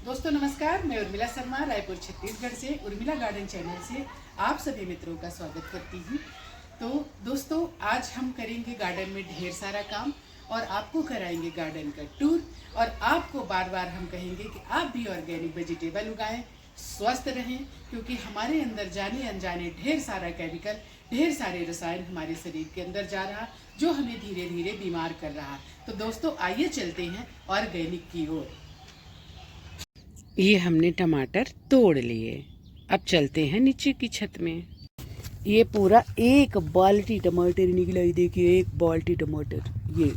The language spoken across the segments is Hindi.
दोस्तों नमस्कार, मैं उर्मिला शर्मा रायपुर छत्तीसगढ़ से उर्मिला गार्डन चैनल से आप सभी मित्रों का स्वागत करती हूँ। तो दोस्तों आज हम करेंगे गार्डन में ढेर सारा काम और आपको कराएंगे गार्डन का टूर। और आपको बार बार हम कहेंगे कि आप भी ऑर्गेनिक वेजिटेबल उगाएं, स्वस्थ रहें, क्योंकि हमारे अंदर जाने अनजाने ढेर सारा केमिकल, ढेर सारे रसायन हमारे शरीर के अंदर जा रहा, जो हमें धीरे धीरे बीमार कर रहा। तो दोस्तों आइए चलते हैं ऑर्गेनिक की ओर। ये हमने टमाटर तोड़ लिए, अब चलते हैं नीचे की छत में। ये पूरा एक बाल्टी टमाटर निकला, ये देखिए एक बाल्टी टमाटर, ये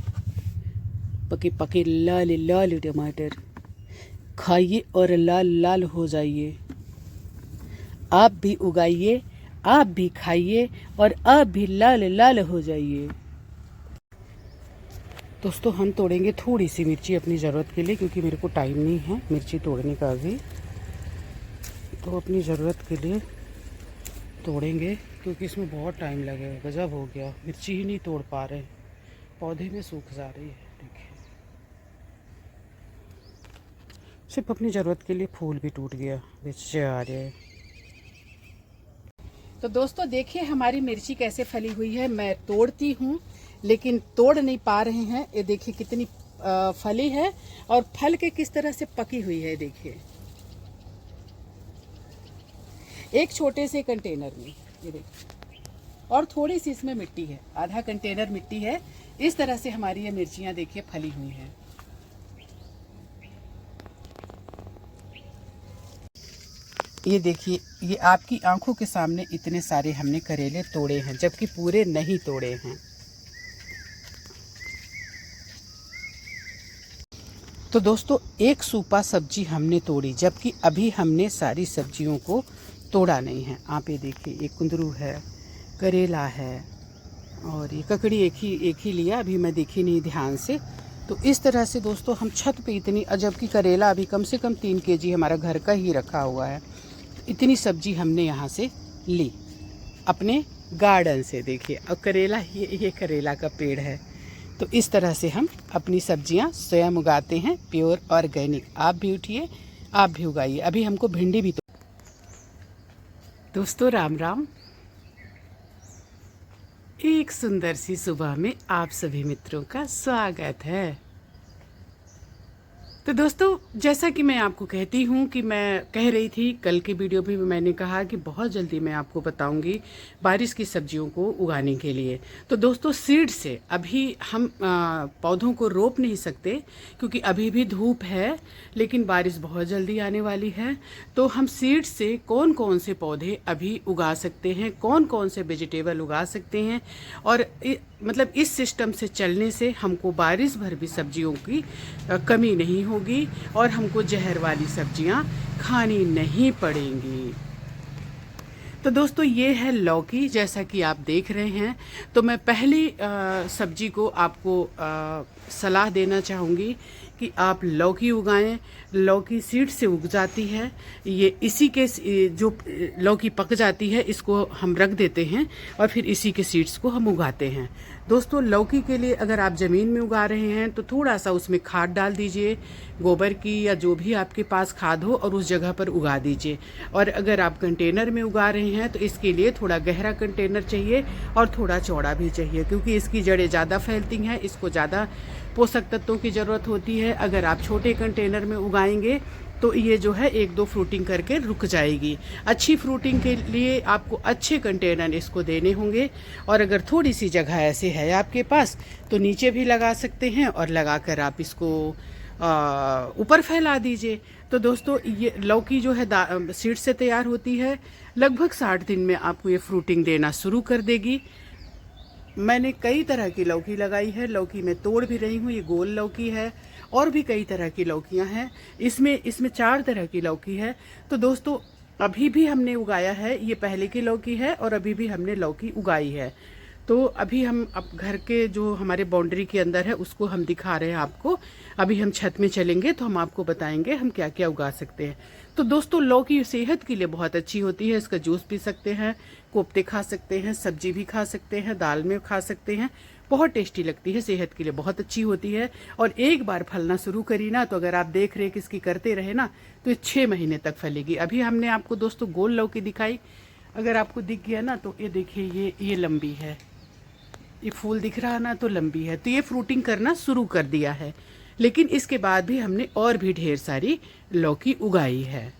पके पके लाल लाल टमाटर। खाइए और लाल लाल हो जाइए। आप भी उगाइए, आप भी खाइए और आप भी लाल लाल हो जाइए। दोस्तों हम तोड़ेंगे थोड़ी सी मिर्ची अपनी ज़रूरत के लिए, क्योंकि मेरे को टाइम नहीं है मिर्ची तोड़ने का अभी। तो अपनी ज़रूरत के लिए तोड़ेंगे, क्योंकि इसमें बहुत टाइम लगेगा। गजब हो गया, मिर्ची ही नहीं तोड़ पा रहे, पौधे में सूख जा रही है। देखिए सिर्फ अपनी ज़रूरत के लिए फूल भी टूट गया, बच्चे आ रहे हैं। तो दोस्तों देखिए हमारी मिर्ची कैसे फली हुई है। मैं तोड़ती हूँ लेकिन तोड़ नहीं पा रहे हैं। ये देखिए कितनी फली है और फल के किस तरह से पकी हुई है। देखिए एक छोटे से कंटेनर में, ये देखिए, और थोड़ी सी इसमें मिट्टी है, आधा कंटेनर मिट्टी है। इस तरह से हमारी ये मिर्चियाँ देखिए फली हुई हैं। ये देखिए, ये आपकी आंखों के सामने इतने सारे हमने करेले तोड़े हैं, जबकि पूरे नहीं तोड़े हैं। तो दोस्तों एक सूपा सब्जी हमने तोड़ी, जबकि अभी हमने सारी सब्जियों को तोड़ा नहीं है। आप ये देखिए, एक कुंदरू है, करेला है और ये ककड़ी एक ही लिया, अभी मैं देखी नहीं ध्यान से। तो इस तरह से दोस्तों हम छत पे इतनी, जबकि करेला अभी कम से कम 3 केजी हमारा घर का ही रखा हुआ है। इतनी सब्जी हमने यहाँ से ली अपने गार्डन से। देखिए और करेला, ये करेला का पेड़ है। तो इस तरह से हम अपनी सब्जियां स्वयं उगाते हैं, प्योर ऑर्गेनिक। आप भी उठिए, आप भी उगाइए। अभी हमको भिंडी भी दोस्तों राम राम। एक सुंदर सी सुबह में आप सभी मित्रों का स्वागत है। तो दोस्तों जैसा कि मैं आपको कहती हूँ कि मैं कह रही थी, कल की वीडियो भी मैंने कहा कि बहुत जल्दी मैं आपको बताऊंगी बारिश की सब्जियों को उगाने के लिए। तो दोस्तों सीड से अभी हम पौधों को रोप नहीं सकते, क्योंकि अभी भी धूप है, लेकिन बारिश बहुत जल्दी आने वाली है। तो हम सीड से कौन कौन से पौधे अभी उगा सकते हैं, कौन कौन से वेजिटेबल उगा सकते हैं, और मतलब इस सिस्टम से चलने से हमको बारिश भर भी सब्जियों की कमी नहीं होगी और हमको जहर वाली सब्जियां खानी नहीं पड़ेंगी। तो दोस्तों ये है लौकी, जैसा कि आप देख रहे हैं। तो मैं पहली सब्जी को आपको सलाह देना चाहूँगी कि आप लौकी उगाएं। लौकी सीड से उग जाती है। ये इसी के जो लौकी पक जाती है, इसको हम रख देते हैं और फिर इसी के सीड्स को हम उगाते हैं। दोस्तों लौकी के लिए अगर आप ज़मीन में उगा रहे हैं तो थोड़ा सा उसमें खाद डाल दीजिए, गोबर की या जो भी आपके पास खाद हो, और उस जगह पर उगा दीजिए। और अगर आप कंटेनर में उगा रहे हैं तो इसके लिए थोड़ा गहरा कंटेनर चाहिए और थोड़ा चौड़ा भी चाहिए, क्योंकि इसकी जड़ें ज़्यादा फैलती हैं, इसको ज़्यादा पोषक तत्वों की ज़रूरत होती है। अगर आप छोटे कंटेनर में उगाएंगे तो ये जो है 1-2 फ्रूटिंग करके रुक जाएगी। अच्छी फ्रूटिंग के लिए आपको अच्छे कंटेनर इसको देने होंगे। और अगर थोड़ी सी जगह ऐसे है आपके पास तो नीचे भी लगा सकते हैं, और लगाकर आप इसको ऊपर फैला दीजिए। तो दोस्तों ये लौकी जो है सीड से तैयार होती है, लगभग 60 दिन में आपको ये फ्रूटिंग देना शुरू कर देगी। मैंने कई तरह की लौकी लगाई है, लौकी मैं तोड़ भी रही हूँ। ये गोल लौकी है और भी कई तरह की लौकियाँ हैं। इसमें 4 तरह की लौकी है। तो दोस्तों अभी भी हमने उगाया है, ये पहले की लौकी है और अभी भी हमने लौकी उगाई है। तो अभी हम अब घर के जो हमारे बाउंड्री के अंदर है उसको हम दिखा रहे हैं आपको। अभी हम छत में चलेंगे तो हम आपको बताएंगे हम क्या क्या उगा सकते हैं। तो दोस्तों लौकी सेहत के लिए बहुत अच्छी होती है। इसका जूस पी सकते हैं, कोफ्ते खा सकते हैं, सब्जी भी खा सकते हैं, दाल में खा सकते हैं, बहुत टेस्टी लगती है, सेहत के लिए बहुत अच्छी होती है। और एक बार फलना शुरू करी ना, तो अगर आप देख रेख इसकी करते रहे ना, तो ये 6 महीने तक फलेगी। अभी हमने आपको दोस्तों गोल लौकी दिखाई, अगर आपको दिख गया ना, तो ये देखिए ये लंबी है, ये फूल दिख रहा ना, तो लंबी है। तो ये फ्रूटिंग करना शुरू कर दिया है। लेकिन इसके बाद भी हमने और भी ढेर सारी लौकी उगाई है।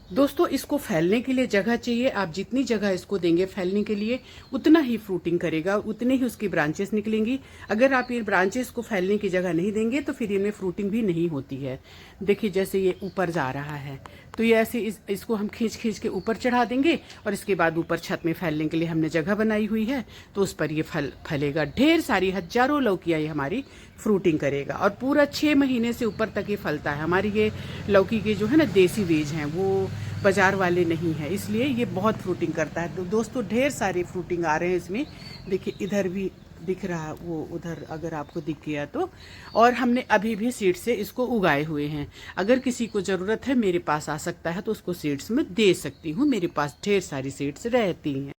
दोस्तों इसको फैलने के लिए जगह चाहिए। आप जितनी जगह इसको देंगे फैलने के लिए, उतना ही फ्रूटिंग करेगा, उतने ही उसकी ब्रांचेस निकलेंगी। अगर आप ये ब्रांचेस को फैलने की जगह नहीं देंगे तो फिर इनमें फ्रूटिंग भी नहीं होती है। देखिए जैसे ये ऊपर जा रहा है, तो ये ऐसे इसको हम खींच खींच के ऊपर चढ़ा देंगे, और इसके बाद ऊपर छत में फैलने के लिए हमने जगह बनाई हुई है, तो उस पर ये फलेगा। ढेर सारी हजारों लौकियाँ ये हमारी फ्रूटिंग करेगा, और पूरा 6 महीने से ऊपर तक ये फलता है। हमारी ये लौकी के जो है ना देसी बीज हैं, वो बाजार वाले नहीं है, इसलिए ये बहुत फ्रूटिंग करता है। तो दोस्तों ढेर सारी फ्रूटिंग आ रहे हैं इसमें। देखिए इधर भी दिख रहा, वो उधर अगर आपको दिख गया तो। और हमने अभी भी सीड्स से इसको उगाए हुए हैं। अगर किसी को ज़रूरत है मेरे पास आ सकता है, तो उसको सीड्स में दे सकती हूँ। मेरे पास ढेर सारी सीड्स रहती हैं।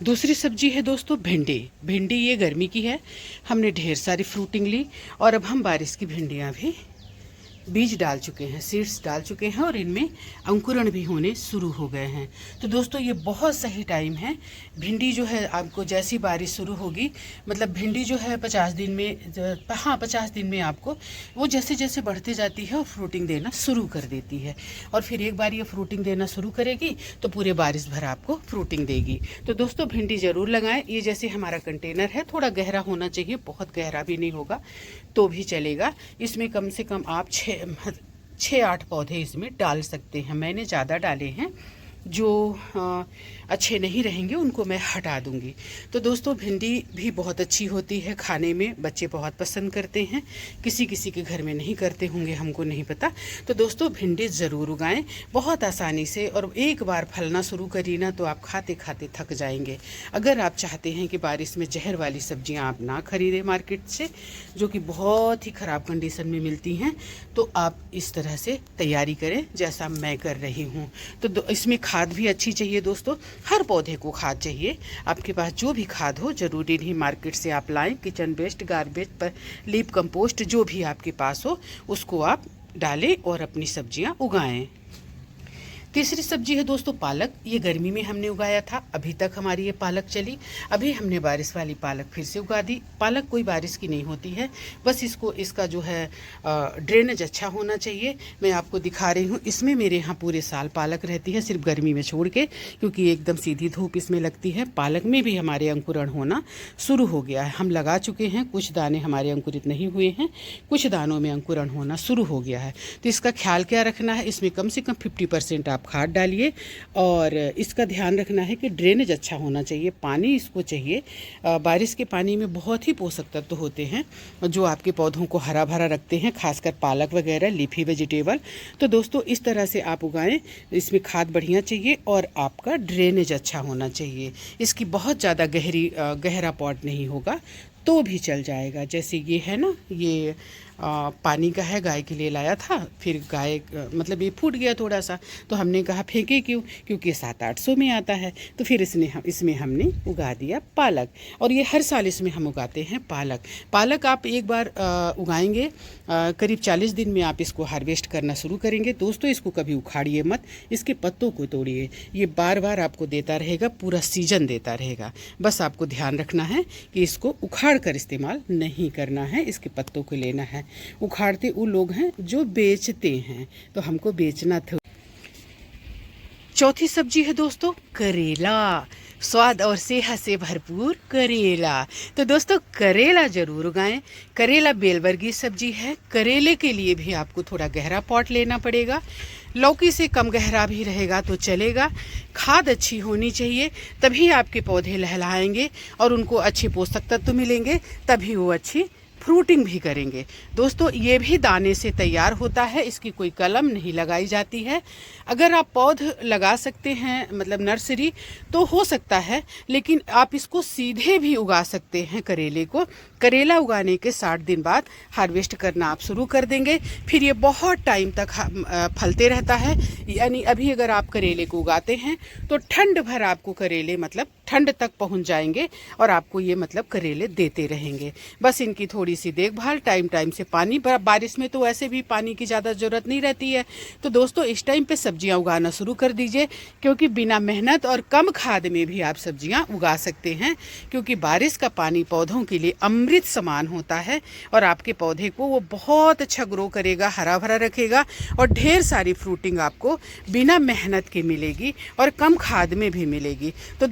दूसरी सब्जी है दोस्तों भिंडी। भिंडी ये गर्मी की है, हमने ढेर सारी फ्रूटिंग ली, और अब हम बारिश की भिंडियाँ भी बीज डाल चुके हैं, सीड्स डाल चुके हैं, और इनमें अंकुरण भी होने शुरू हो गए हैं। तो दोस्तों ये बहुत सही टाइम है। भिंडी जो है आपको जैसी बारिश शुरू होगी, मतलब भिंडी जो है 50 दिन में, हाँ 50 दिन में आपको वो जैसे जैसे बढ़ती जाती है वो फ्रूटिंग देना शुरू कर देती है। और फिर एक बार ये फ्रूटिंग देना शुरू करेगी तो पूरे बारिश भर आपको फ्रूटिंग देगी। तो दोस्तों भिंडी ज़रूर लगाएं। ये जैसे हमारा कंटेनर है, थोड़ा गहरा होना चाहिए, बहुत गहरा भी नहीं होगा तो भी चलेगा। इसमें कम से कम आप 6-8 पौधे इसमें डाल सकते हैं। मैंने ज़्यादा डाले हैं, जो अच्छे नहीं रहेंगे उनको मैं हटा दूंगी। तो दोस्तों भिंडी भी बहुत अच्छी होती है खाने में, बच्चे बहुत पसंद करते हैं, किसी किसी के घर में नहीं करते होंगे, हमको नहीं पता। तो दोस्तों भिंडी ज़रूर उगाएं, बहुत आसानी से। और एक बार फलना शुरू करी ना, तो आप खाते खाते थक जाएंगे। अगर आप चाहते हैं कि बारिश में जहर वाली सब्जियां आप ना खरीदें मार्केट से, जो कि बहुत ही ख़राब कंडीशन में मिलती हैं, तो आप इस तरह से तैयारी करें जैसा मैं कर रही हूँ। तो इसमें खाद भी अच्छी चाहिए दोस्तों, हर पौधे को खाद चाहिए। आपके पास जो भी खाद हो, ज़रूरी नहीं मार्केट से आप लाएं, किचन वेस्ट, गार्बेज पर लीप कंपोस्ट जो भी आपके पास हो उसको आप डालें और अपनी सब्जियां उगाएं। तीसरी सब्जी है दोस्तों पालक। ये गर्मी में हमने उगाया था, अभी तक हमारी ये पालक चली। अभी हमने बारिश वाली पालक फिर से उगा दी। पालक कोई बारिश की नहीं होती है, बस इसका जो है ड्रेनेज अच्छा होना चाहिए। मैं आपको दिखा रही हूँ, इसमें मेरे यहाँ पूरे साल पालक रहती है, सिर्फ गर्मी में छोड़ के, क्योंकि एकदम सीधी धूप इसमें लगती है। पालक में भी हमारे अंकुरण होना शुरू हो गया है, हम लगा चुके हैं। कुछ दाने हमारे अंकुरित नहीं हुए हैं, कुछ दानों में अंकुरण होना शुरू हो गया है। तो इसका ख्याल क्या रखना है, इसमें कम से कम 50% आप खाद डालिए, और इसका ध्यान रखना है कि ड्रेनेज अच्छा होना चाहिए, पानी इसको चाहिए। बारिश के पानी में बहुत ही पोषक तत्व होते हैं जो आपके पौधों को हरा भरा रखते हैं, खासकर पालक वगैरह लीफी वेजिटेबल। तो दोस्तों इस तरह से आप उगाएं, इसमें खाद बढ़िया चाहिए और आपका ड्रेनेज अच्छा होना चाहिए। इसकी बहुत ज़्यादा गहरा पॉट नहीं होगा तो भी चल जाएगा। जैसे ये है ना, ये पानी का है, गाय के लिए लाया था, फिर गाय मतलब ये फूट गया थोड़ा सा, तो हमने कहा फेंके क्यों, क्योंकि 700-800 में आता है। तो फिर इसमें हमने उगा दिया पालक, और ये हर साल इसमें हम उगाते हैं पालक आप एक बार उगाएंगे, करीब 40 दिन में आप इसको हार्वेस्ट करना शुरू करेंगे। दोस्तों इसको कभी उखाड़िए मत, इसके पत्तों को तोड़िए, ये बार बार आपको देता रहेगा, पूरा सीजन देता रहेगा। बस आपको ध्यान रखना है कि इसको उखाड़ कर इस्तेमाल नहीं करना है, इसके पत्तों को लेना है। उखाड़ते वो लोग हैं जो बेचते हैं, तो हमको बेचना था। चौथी सब्जी है दोस्तों करेला। स्वाद और सेहत से भरपूर करेला। तो दोस्तों करेला जरूर उगाएं। करेला बेलवर्गीय सब्जी है। करेले के लिए भी आपको थोड़ा गहरा पॉट लेना पड़ेगा। लौकी से कम गहरा भी रहेगा तो चलेगा। खाद अच्छी होनी चाहिए, तभी आपके पौधे लहलहाएंगे और उनको अच्छे पोषक तत्व मिलेंगे, तभी वो अच्छी फ्रूटिंग भी करेंगे। दोस्तों ये भी दाने से तैयार होता है, इसकी कोई कलम नहीं लगाई जाती है। अगर आप पौध लगा सकते हैं, मतलब नर्सरी, तो हो सकता है, लेकिन आप इसको सीधे भी उगा सकते हैं करेले को, करेला उगाने के 60 दिन बाद हार्वेस्ट करना आप शुरू कर देंगे। फिर ये बहुत टाइम तक फलते रहता है। यानी अभी अगर आप करेले को उगाते हैं तो ठंड भर आपको करेले मतलब ठंड तक पहुंच जाएंगे और आपको ये मतलब करेले देते रहेंगे। बस इनकी थोड़ी सी देखभाल, टाइम टाइम से पानी, बारिश में तो वैसे भी पानी की ज़्यादा ज़रूरत नहीं रहती है। तो दोस्तों इस टाइम पे सब्जियां उगाना शुरू कर दीजिए, क्योंकि बिना मेहनत और कम खाद में भी आप सब्जियां उगा सकते हैं। क्योंकि बारिश का पानी पौधों के लिए अमृत समान होता है और आपके पौधे को वो बहुत अच्छा ग्रो करेगा, हरा भरा रखेगा और ढेर सारी फ्रूटिंग आपको बिना मेहनत के मिलेगी और कम खाद में भी मिलेगी। तो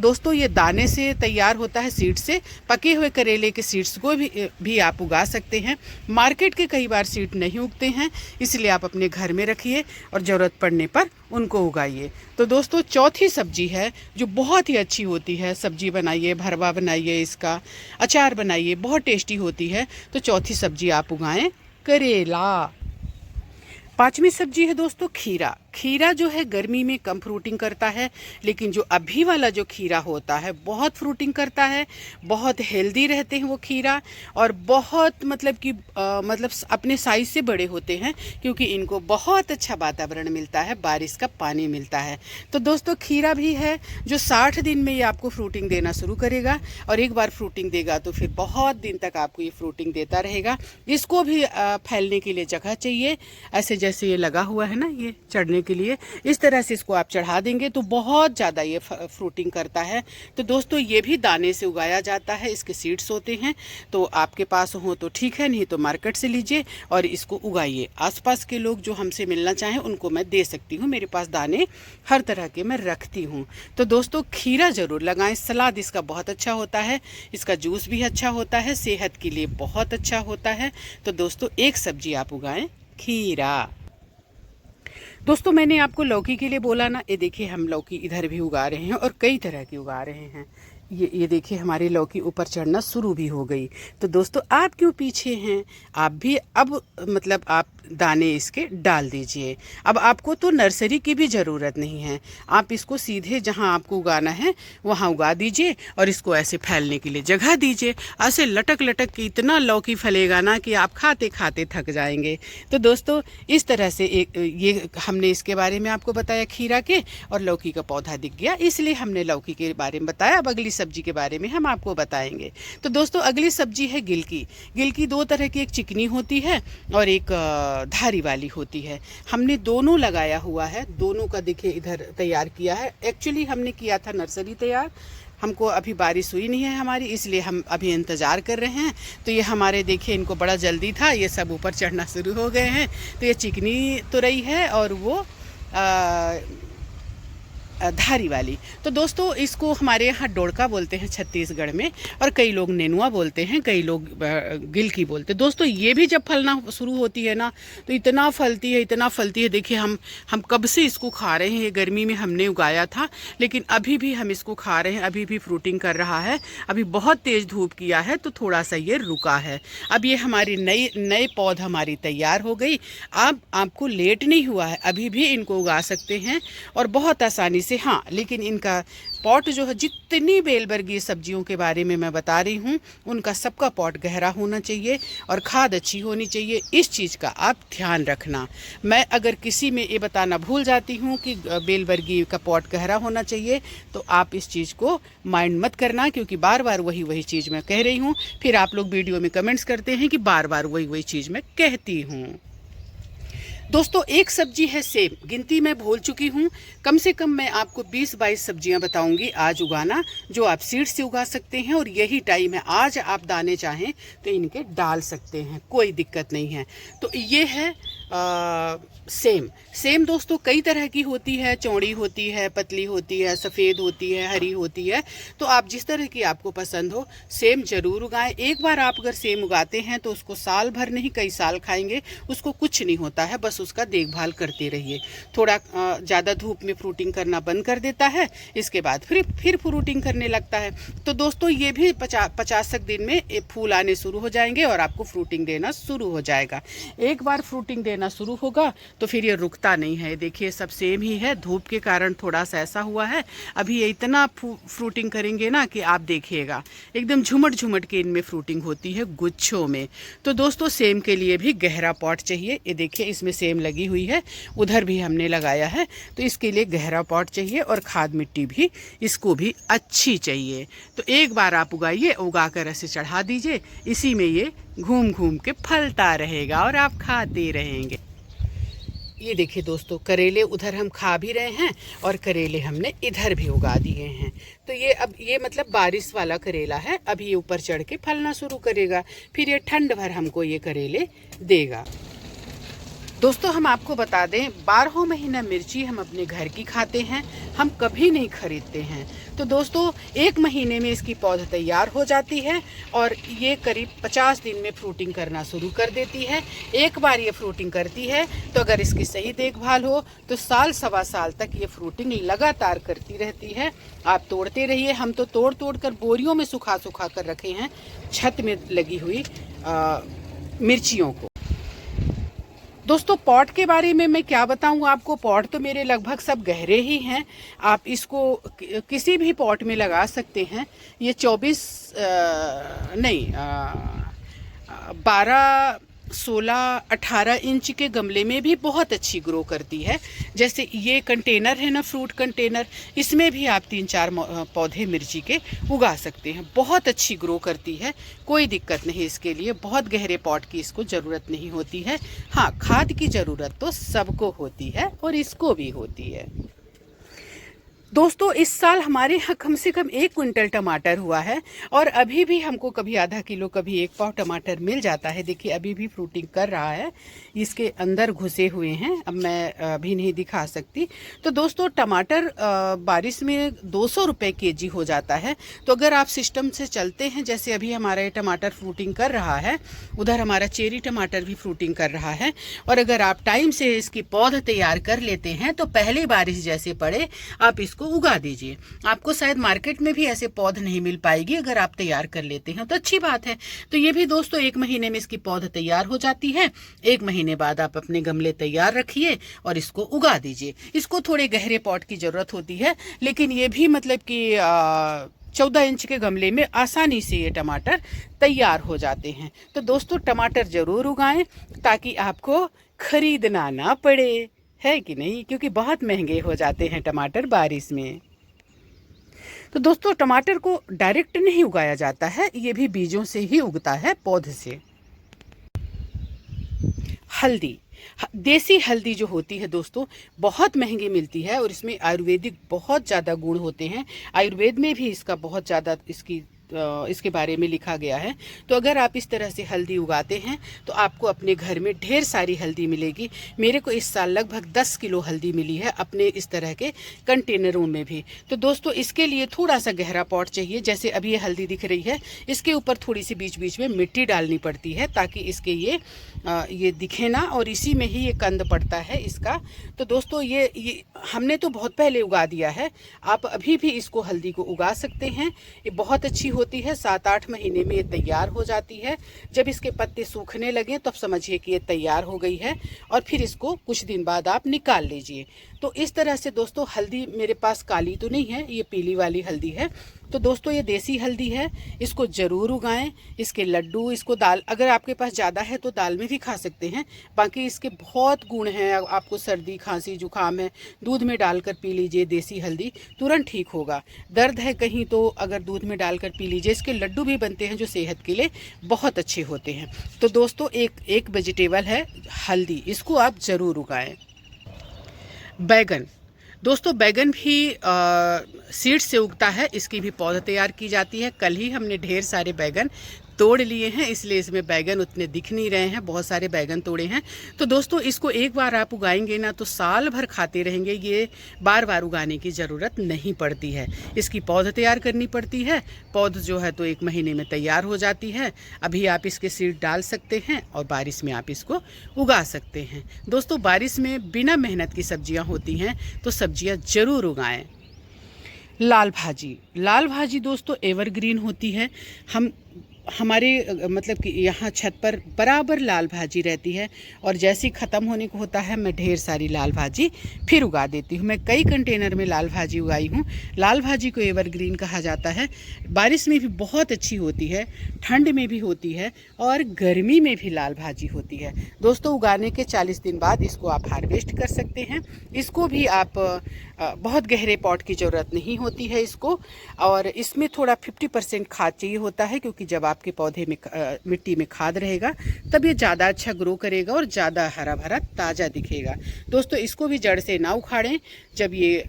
दोस्तों ये दाने से तैयार होता है, सीड से। पके हुए करेले के सीड्स को भी आप उगा सकते हैं। मार्केट के कई बार सीड नहीं उगते हैं, इसलिए आप अपने घर में रखिए और ज़रूरत पड़ने पर उनको उगाइए। तो दोस्तों चौथी सब्जी है जो बहुत ही अच्छी होती है। सब्जी बनाइए, भरवा बनाइए, इसका अचार बनाइए, बहुत टेस्टी होती है। तो चौथी सब्जी आप उगाएं, करेला। पांचवी सब्जी है दोस्तों खीरा। खीरा जो है गर्मी में कम फ्रूटिंग करता है, लेकिन जो अभी वाला जो खीरा होता है बहुत फ्रूटिंग करता है। बहुत हेल्दी रहते हैं वो खीरा और बहुत मतलब कि मतलब अपने साइज से बड़े होते हैं, क्योंकि इनको बहुत अच्छा वातावरण मिलता है, बारिश का पानी मिलता है। तो दोस्तों खीरा भी है जो 60 दिन में ये आपको फ्रूटिंग देना शुरू करेगा और एक बार फ्रूटिंग देगा तो फिर बहुत दिन तक आपको ये फ्रूटिंग देता रहेगा। इसको भी फैलने के लिए जगह चाहिए। ऐसे जैसे ये लगा हुआ है ना, ये चढ़ने के लिए इस तरह से इसको आप चढ़ा देंगे तो बहुत ज़्यादा ये फ्रूटिंग करता है। तो दोस्तों ये भी दाने से उगाया जाता है, इसके सीड्स होते हैं। तो आपके पास हो तो ठीक है, नहीं तो मार्केट से लीजिए और इसको उगाइए। आसपास के लोग जो हमसे मिलना चाहें उनको मैं दे सकती हूँ, मेरे पास दाने हर तरह के मैं रखती हूँ। तो दोस्तों खीरा ज़रूर लगाएं, सलाद इसका बहुत अच्छा होता है, इसका जूस भी अच्छा होता है, सेहत के लिए बहुत अच्छा होता है। तो दोस्तों एक सब्जी आप उगाएं, खीरा। दोस्तों मैंने आपको लौकी के लिए बोला ना, ये देखिए हम लौकी इधर भी उगा रहे हैं और कई तरह की उगा रहे हैं। ये देखिए हमारी लौकी ऊपर चढ़ना शुरू भी हो गई। तो दोस्तों आप क्यों पीछे हैं, आप भी अब मतलब आप दाने इसके डाल दीजिए। अब आपको तो नर्सरी की भी ज़रूरत नहीं है, आप इसको सीधे जहां आपको उगाना है वहां उगा दीजिए और इसको ऐसे फैलने के लिए जगह दीजिए। ऐसे लटक लटक के इतना लौकी फैलेगा ना कि आप खाते खाते थक जाएंगे। तो दोस्तों इस तरह से ये हमने इसके बारे में आपको बताया खीरा के, और लौकी का पौधा दिख गया इसलिए हमने लौकी के बारे में बताया। अब अगली सब्जी के बारे में हम आपको बताएंगे। तो दोस्तों अगली सब्जी है गिलकी। गिलकी दो तरह की, एक चिकनी होती है और एक धारी वाली होती है। हमने दोनों लगाया हुआ है, दोनों का देखिए इधर तैयार किया है। एक्चुअली हमने किया था नर्सरी तैयार, हमको अभी बारिश हुई नहीं है हमारी, इसलिए हम अभी इंतज़ार कर रहे हैं। तो ये हमारे देखिए इनको बड़ा जल्दी था, ये सब ऊपर चढ़ना शुरू हो गए हैं। तो ये चिकनी तुरई है और वो धारी वाली। तो दोस्तों इसको हमारे यहाँ डोड़का बोलते हैं छत्तीसगढ़ में, और कई लोग नेनुआ बोलते हैं, कई लोग गिलकी बोलते हैं। दोस्तों ये भी जब फलना शुरू होती है ना तो इतना फलती है, इतना फलती है। देखिए हम कब से इसको खा रहे हैं, ये गर्मी में हमने उगाया था लेकिन अभी भी हम इसको खा रहे हैं, अभी भी फ्रूटिंग कर रहा है। अभी बहुत तेज़ धूप किया है तो थोड़ा सा ये रुका है। अब ये हमारी नए पौध हमारी तैयार हो गई। अब आपको लेट नहीं हुआ है, अभी भी इनको उगा सकते हैं और बहुत आसानी से। हाँ, लेकिन इनका पॉट जो है, जितनी बेलवर्गीय सब्जियों के बारे में मैं बता रही हूँ उनका सबका पॉट गहरा होना चाहिए और खाद अच्छी होनी चाहिए। इस चीज़ का आप ध्यान रखना। मैं अगर किसी में ये बताना भूल जाती हूँ कि बेलवर्गीय का पॉट गहरा होना चाहिए तो आप इस चीज़ को माइंड मत करना, क्योंकि बार बार वही चीज़ मैं कह रही हूँ। फिर आप लोग वीडियो में कमेंट्स करते हैं कि बार बार वही चीज़ मैं कहती हूँ। दोस्तों एक सब्जी है सेम, गिनती मैं भूल चुकी हूँ। कम से कम मैं आपको 20-22 सब्जियाँ बताऊँगी आज उगाना, जो आप सीड से उगा सकते हैं। और यही टाइम है, आज आप दाने चाहें तो इनके डाल सकते हैं, कोई दिक्कत नहीं है। तो ये है सेम दोस्तों कई तरह की होती है, चौड़ी होती है, पतली होती है, सफ़ेद होती है, हरी होती है। तो आप जिस तरह की आपको पसंद हो सेम ज़रूर उगाएं। एक बार आप अगर सेम उगाते हैं तो उसको साल भर नहीं कई साल खाएंगे, उसको कुछ नहीं होता है, बस उसका देखभाल करते रहिए। थोड़ा ज़्यादा धूप में फ्रूटिंग करना बंद कर देता है, इसके बाद फिर फ्रूटिंग करने लगता है। तो दोस्तों ये भी 50 दिन में फूल आने शुरू हो जाएंगे और आपको फ्रूटिंग देना शुरू हो जाएगा। एक बार फ्रूटिंग देना शुरू होगा तो फिर ये रुकता नहीं है। देखिए सब सेम ही है, धूप के कारण थोड़ा सा ऐसा हुआ है। अभी ये इतना फ्रूटिंग करेंगे ना कि आप देखिएगा एकदम झुमट झुमट के इनमें फ्रूटिंग होती है गुच्छों में। तो दोस्तों सेम के लिए भी गहरा पॉट चाहिए। ये देखिए इसमें सेम लगी हुई है, उधर भी हमने लगाया है, तो इसके लिए गहरा पॉट चाहिए और खाद मिट्टी भी इसको भी अच्छी चाहिए। तो एक बार आप उगाइए, उगा कर ऐसे चढ़ा दीजिए, इसी में ये घूम घूम के फलता रहेगा और आप खाते रहेंगे। ये देखिए दोस्तों करेले उधर हम खा भी रहे हैं और करेले हमने इधर भी उगा दिए हैं। तो ये अब ये मतलब बारिश वाला करेला है, अब ये ऊपर चढ़ के फलना शुरू करेगा, फिर ये ठंड भर हमको ये करेले देगा। दोस्तों हम आपको बता दें 12 महीना मिर्ची हम अपने घर की खाते हैं, हम कभी नहीं खरीदते हैं। तो दोस्तों 1 महीने में इसकी पौध तैयार हो जाती है और ये करीब 50 दिन में फ्रूटिंग करना शुरू कर देती है। एक बार ये फ्रूटिंग करती है तो अगर इसकी सही देखभाल हो तो साल सवा साल तक ये फ्रूटिंग लगातार करती रहती है। आप तोड़ते रहिए, हम तो तोड़ तोड़ कर बोरियों में सुखा सुखा कर रखे हैं छत में लगी हुई मिर्चियों को। दोस्तों पॉट के बारे में मैं क्या बताऊं आपको, पॉट तो मेरे लगभग सब गहरे ही हैं। आप इसको किसी भी पॉट में लगा सकते हैं। ये 12, 16, 18 इंच के गमले में भी बहुत अच्छी ग्रो करती है। जैसे ये कंटेनर है ना, फ्रूट कंटेनर, इसमें भी आप 3-4 पौधे मिर्ची के उगा सकते हैं। बहुत अच्छी ग्रो करती है, कोई दिक्कत नहीं इसके लिए। बहुत गहरे पॉट की इसको ज़रूरत नहीं होती है। हाँ, खाद की ज़रूरत तो सबको होती है और इसको भी होती है। दोस्तों इस साल हमारे यहाँ कम से कम 1 क्विंटल टमाटर हुआ है और अभी भी हमको कभी आधा किलो कभी 1 पाव टमाटर मिल जाता है। देखिए अभी भी फ्रूटिंग कर रहा है, इसके अंदर घुसे हुए हैं, अब मैं अभी नहीं दिखा सकती। तो दोस्तों टमाटर बारिश में 200 रुपये केजी हो जाता है। तो अगर आप सिस्टम से चलते हैं, जैसे अभी हमारा ये टमाटर फ्रूटिंग कर रहा है, उधर हमारा चेरी टमाटर भी फ्रूटिंग कर रहा है, और अगर आप टाइम से इसकी पौध तैयार कर लेते हैं तो पहली बारिश जैसे पड़े आप इसको उगा दीजिए। आपको शायद मार्केट में भी ऐसे पौध नहीं मिल पाएगी, अगर आप तैयार कर लेते हैं तो अच्छी बात है। तो ये भी दोस्तों 1 महीने में इसकी पौध तैयार हो जाती है। 1 महीने बाद आप अपने गमले तैयार रखिए और इसको उगा दीजिए। इसको थोड़े गहरे पॉट की जरूरत होती है, लेकिन ये भी मतलब कि 14 इंच के गमले में आसानी से ये टमाटर तैयार हो जाते हैं। तो दोस्तों टमाटर ज़रूर उगाएं ताकि आपको खरीदना ना पड़े, है कि नहीं, क्योंकि बहुत महंगे हो जाते हैं टमाटर बारिश में। तो दोस्तों टमाटर को डायरेक्ट नहीं उगाया जाता है, ये भी बीजों से ही उगता है, पौध से। हल्दी, देसी हल्दी जो होती है दोस्तों बहुत महंगी मिलती है और इसमें आयुर्वेदिक बहुत ज़्यादा गुण होते हैं। आयुर्वेद में भी इसका बहुत ज़्यादा इसके बारे में लिखा गया है। तो अगर आप इस तरह से हल्दी उगाते हैं तो आपको अपने घर में ढेर सारी हल्दी मिलेगी। मेरे को इस साल लगभग 10 किलो हल्दी मिली है अपने इस तरह के कंटेनरों में भी। तो दोस्तों इसके लिए थोड़ा सा गहरा पॉट चाहिए। जैसे अभी ये हल्दी दिख रही है, इसके ऊपर थोड़ी सी बीच बीच में मिट्टी डालनी पड़ती है ताकि इसके ये दिखे ना, और इसी में ही ये कंद पड़ता है इसका। तो दोस्तों ये हमने तो बहुत पहले उगा दिया है, आप अभी भी इसको हल्दी को उगा सकते हैं। ये बहुत अच्छी होती है, 7-8 महीने में ये तैयार हो जाती है। जब इसके पत्ते सूखने लगे तब समझिए कि ये तैयार हो गई है और फिर इसको कुछ दिन बाद आप निकाल लीजिए। तो इस तरह से दोस्तों हल्दी मेरे पास काली तो नहीं है, ये पीली वाली हल्दी है। तो दोस्तों ये देसी हल्दी है, इसको ज़रूर उगाएं। इसके लड्डू, इसको दाल, अगर आपके पास ज़्यादा है तो दाल में भी खा सकते हैं। बाकी इसके बहुत गुण हैं। आपको सर्दी खांसी जुकाम है, दूध में डालकर पी लीजिए देसी हल्दी, तुरंत ठीक होगा। दर्द है कहीं तो अगर दूध में डालकर पी लीजिए। इसके लड्डू भी बनते हैं जो सेहत के लिए बहुत अच्छे होते हैं। तो दोस्तों एक वेजिटेबल है हल्दी, इसको आप ज़रूर उगाएं। बैगन, दोस्तों बैगन भी सीड से उगता है, इसकी भी पौध तैयार की जाती है। कल ही हमने ढेर सारे बैगन तोड़ लिए हैं, इसलिए इसमें बैगन उतने दिख नहीं रहे हैं, बहुत सारे बैगन तोड़े हैं। तो दोस्तों इसको एक बार आप उगाएंगे ना तो साल भर खाते रहेंगे, ये बार बार उगाने की ज़रूरत नहीं पड़ती है। इसकी पौध तैयार करनी पड़ती है, पौध जो है तो 1 महीने में तैयार हो जाती है। अभी आप इसके सीड डाल सकते हैं और बारिश में आप इसको उगा सकते हैं। दोस्तों बारिश में बिना मेहनत की सब्जियां होती हैं, तो सब्जियां ज़रूर उगाएं। लाल भाजी दोस्तों एवरग्रीन होती है। हमारे मतलब कि यहाँ छत पर बराबर लाल भाजी रहती है, और जैसे ही ख़त्म होने को होता है मैं ढेर सारी लाल भाजी फिर उगा देती हूँ। मैं कई कंटेनर में लाल भाजी उगाई हूँ। लाल भाजी को एवरग्रीन कहा जाता है। बारिश में भी बहुत अच्छी होती है, ठंड में भी होती है और गर्मी में भी लाल भाजी होती है। दोस्तों उगाने के 40 दिन बाद इसको आप हार्वेस्ट कर सकते हैं। इसको भी आप बहुत गहरे पॉट की ज़रूरत नहीं होती है इसको, और इसमें थोड़ा 50% खाद चाहिए होता है, क्योंकि जब आपके पौधे में मिट्टी में खाद रहेगा तब ये ज़्यादा अच्छा ग्रो करेगा और ज़्यादा हरा भरा ताज़ा दिखेगा। दोस्तों इसको भी जड़ से ना उखाड़ें। जब ये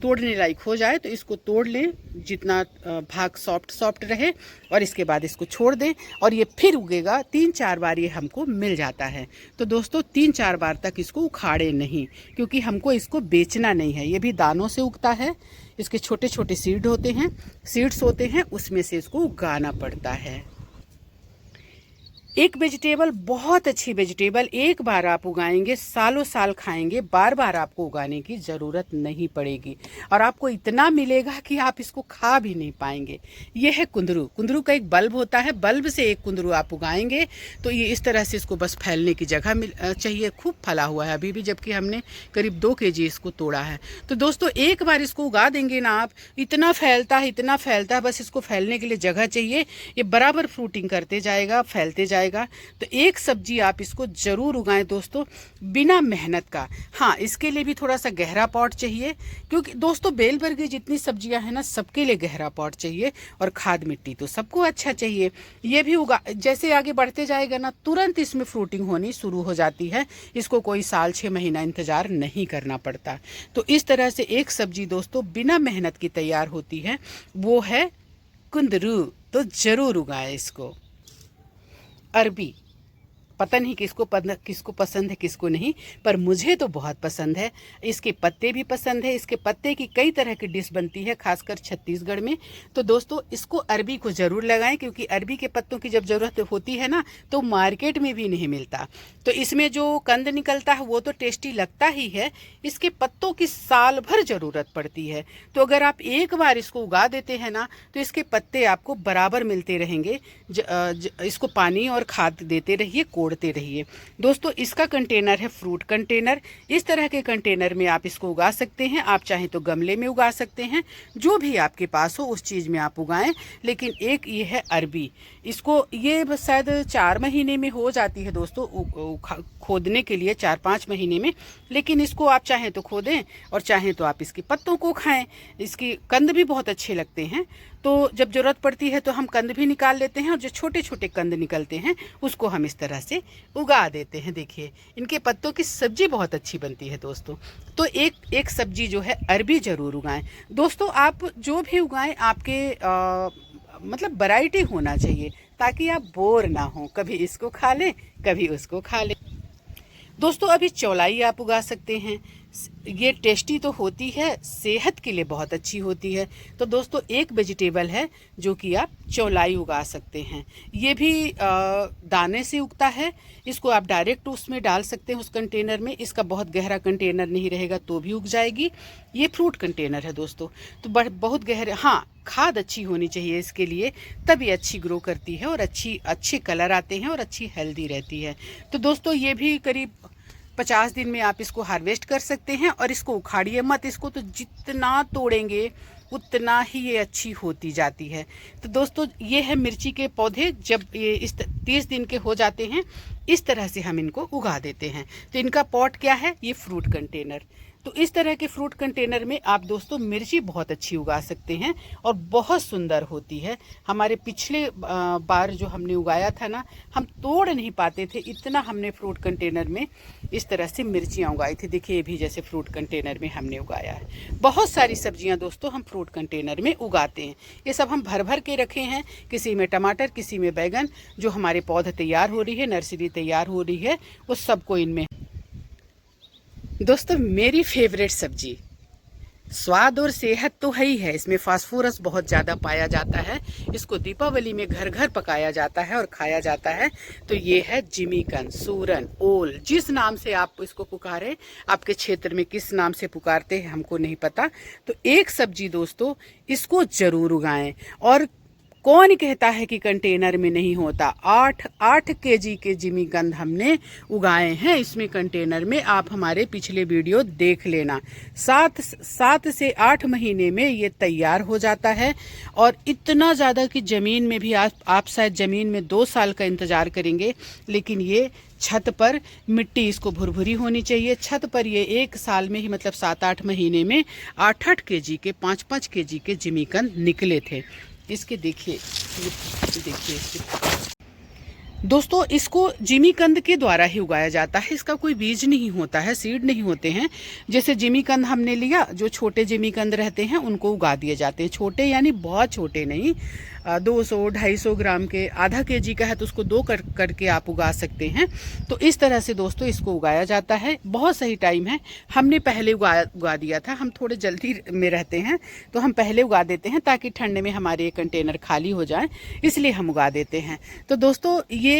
तोड़ने लायक हो जाए तो इसको तोड़ लें, जितना भाग सॉफ्ट रहे, और इसके बाद इसको छोड़ दें और ये फिर उगेगा। 3-4 बार ये हमको मिल जाता है। तो दोस्तों 3-4 बार तक इसको उखाड़े नहीं, क्योंकि हमको इसको बेचना नहीं है। ये भी दानों से उगता है, इसके छोटे छोटे सीड्स होते हैं, उसमें से इसको उगाना पड़ता है। एक वेजिटेबल, बहुत अच्छी वेजिटेबल, एक बार आप उगाएंगे सालों साल खाएंगे, बार बार आपको उगाने की ज़रूरत नहीं पड़ेगी, और आपको इतना मिलेगा कि आप इसको खा भी नहीं पाएंगे। ये है कुंदरू। कुंदरू का एक बल्ब होता है, बल्ब से एक कुंदरू आप उगाएंगे तो ये इस तरह से, इसको बस फैलने की जगह चाहिए। खूब फैला हुआ है अभी भी, जबकि हमने करीब 2 kg इसको तोड़ा है। तो दोस्तों एक बार इसको उगा देंगे ना आप, इतना फैलता है, बस इसको फैलने के लिए जगह चाहिए। ये बराबर फ्रूटिंग करते जाएगा, फैलते जाएगा। तो एक सब्जी आप इसको जरूर उगाएं दोस्तों, बिना मेहनत का। हाँ, इसके लिए भी थोड़ा सा गहरा पॉट चाहिए, क्योंकि दोस्तों बेल वर्गीय जितनी सब्जियां हैं ना, सबके लिए गहरा पॉट चाहिए, और खाद मिट्टी तो सबको अच्छा चाहिए। ये भी जैसे आगे बढ़ते जाएगा ना, तुरंत इसमें फ्रूटिंग होनी शुरू हो जाती है। इसको कोई साल 6 महीना इंतजार नहीं करना पड़ता। तो इस तरह से एक सब्जी दोस्तों बिना मेहनत की तैयार होती है, वो है कुंदरू। तो जरूर उगाएं इसको। अरबी, पता नहीं किसको पसंद है किसको नहीं, पर मुझे तो बहुत पसंद है। इसके पत्ते भी पसंद है। इसके पत्ते की कई तरह की डिश बनती है, खासकर छत्तीसगढ़ में। तो दोस्तों इसको, अरबी को ज़रूर लगाएं, क्योंकि अरबी के पत्तों की जब ज़रूरत होती है ना, तो मार्केट में भी नहीं मिलता। तो इसमें जो कंद निकलता है वो तो टेस्टी लगता ही है, इसके पत्तों की साल भर ज़रूरत पड़ती है। तो अगर आप एक बार इसको उगा देते हैं ना, तो इसके पत्ते आपको बराबर मिलते रहेंगे। इसको पानी और खाद देते रहिए, कोड़ते रहिए। दोस्तों इसका कंटेनर है फ्रूट कंटेनर। इस तरह के कंटेनर में आप इसको उगा सकते हैं। आप चाहें तो गमले में उगा सकते हैं, जो भी आपके पास हो उस चीज़ में आप उगाएं। लेकिन एक ये है अरबी, इसको ये बस शायद 4 महीने में हो जाती है दोस्तों, खोदने के लिए 4-5 महीने में। लेकिन इसको आप चाहें तो खोदें और चाहें तो आप इसके पत्तों को खाएं। इसकी कंद भी बहुत अच्छे लगते हैं। तो जब ज़रूरत पड़ती है तो हम कंद भी निकाल लेते हैं, और जो छोटे छोटे कंद निकलते हैं उसको हम इस तरह से उगा देते हैं। देखिए इनके पत्तों की सब्जी बहुत अच्छी बनती है दोस्तों। तो एक सब्जी जो है अरबी ज़रूर उगाएं दोस्तों। आप जो भी उगाएं, आपके मतलब वैरायटी होना चाहिए, ताकि आप बोर ना हो, कभी इसको खा लें कभी उसको खा लें। दोस्तों अभी चौलाई आप उगा सकते हैं। ये टेस्टी तो होती है, सेहत के लिए बहुत अच्छी होती है। तो दोस्तों एक वेजिटेबल है जो कि आप चौलाई उगा सकते हैं। ये भी दाने से उगता है। इसको आप डायरेक्ट उसमें डाल सकते हैं, उस कंटेनर में। इसका बहुत गहरा कंटेनर नहीं रहेगा तो भी उग जाएगी। ये फ्रूट कंटेनर है दोस्तों, तो बहुत गहरे, हाँ खाद अच्छी होनी चाहिए इसके लिए, तब ये अच्छी ग्रो करती है और अच्छे कलर आते हैं और अच्छी हेल्दी रहती है। तो दोस्तों ये भी करीब 50 दिन में आप इसको हार्वेस्ट कर सकते हैं। और इसको उखाड़िए मत, इसको तो जितना तोड़ेंगे उतना ही ये अच्छी होती जाती है। तो दोस्तों ये है मिर्ची के पौधे। जब ये इस 30 दिन के हो जाते हैं इस तरह से हम इनको उगा देते हैं। तो इनका पॉट क्या है, ये फ्रूट कंटेनर। तो इस तरह के फ्रूट कंटेनर में आप दोस्तों मिर्ची बहुत अच्छी उगा सकते हैं और बहुत सुंदर होती है। हमारे पिछले बार जो हमने उगाया था ना, हम तोड़ नहीं पाते थे, इतना हमने फ्रूट कंटेनर में इस तरह से मिर्चियाँ उगाई थी। देखिए ये भी जैसे फ्रूट कंटेनर में हमने उगाया है। बहुत सारी सब्जियां दोस्तों हम फ्रूट कंटेनर में उगाते हैं। ये सब हम भर भर के रखे हैं, किसी में टमाटर, किसी में बैगन। जो हमारे पौधे तैयार हो रही है, नर्सरी तैयार हो रही है, वो सबको इनमें। दोस्तों मेरी फेवरेट सब्जी, स्वाद और सेहत तो है ही है, इसमें फास्फोरस बहुत ज़्यादा पाया जाता है। इसको दीपावली में घर घर पकाया जाता है और खाया जाता है। तो ये है जिमीकंद, सूरन, ओल, जिस नाम से आप इसको पुकारें, आपके क्षेत्र में किस नाम से पुकारते हैं हमको नहीं पता। तो एक सब्जी दोस्तों इसको जरूर उगाएं। और कौन कहता है कि कंटेनर में नहीं होता। 8 केजी के जिमीकंद हमने उगाए हैं इसमें कंटेनर में। आप हमारे पिछले वीडियो देख लेना। 7 से 8 महीने में ये तैयार हो जाता है। और इतना ज़्यादा कि ज़मीन में भी आप शायद ज़मीन में 2 साल का इंतज़ार करेंगे, लेकिन ये छत पर मिट्टी इसको भुरभुरी होनी चाहिए। छत पर ये 1 साल में ही, मतलब 7-8 महीने में 8-8 केजी के, 5-5 केजी के जिमीकंद निकले थे। इसके देखिए दोस्तों, इसको जिमीकंद के द्वारा ही उगाया जाता है। इसका कोई बीज नहीं होता है, सीड नहीं होते हैं। जैसे जिमीकंद हमने लिया, जो छोटे जिमीकंद रहते हैं उनको उगा दिए जाते हैं। छोटे यानी बहुत छोटे नहीं, 200-250 ग्राम के, आधा केजी का है तो उसको 2 करके आप उगा सकते हैं। तो इस तरह से दोस्तों इसको उगाया जाता है। बहुत सही टाइम है, हमने पहले उगा दिया था। हम थोड़े जल्दी में रहते हैं तो हम पहले उगा देते हैं ताकि ठंड में हमारे ये कंटेनर खाली हो जाए, इसलिए हम उगा देते हैं। तो दोस्तों ये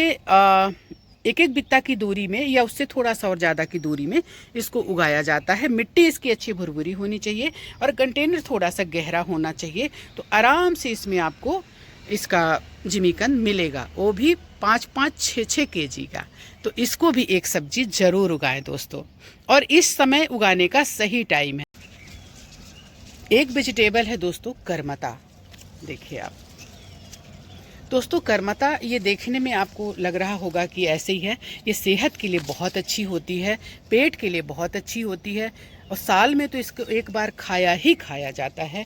1-1 बित्ता की दूरी में या उससे थोड़ा सा और ज़्यादा की दूरी में इसको उगाया जाता है। मिट्टी इसकी अच्छी भुरभुरी होनी चाहिए और कंटेनर थोड़ा सा गहरा होना चाहिए। तो आराम से इसमें आपको इसका जिमीकंद मिलेगा, वो भी 5-5, 6-6 केजी का। तो इसको भी एक सब्जी जरूर उगाएं दोस्तों, और इस समय उगाने का सही टाइम है। एक वेजिटेबल है दोस्तों करमता। देखिए आप दोस्तों, करमता ये देखने में आपको लग रहा होगा कि ऐसे ही है। ये सेहत के लिए बहुत अच्छी होती है, पेट के लिए बहुत अच्छी होती है, और साल में तो इसको एक बार खाया ही खाया जाता है।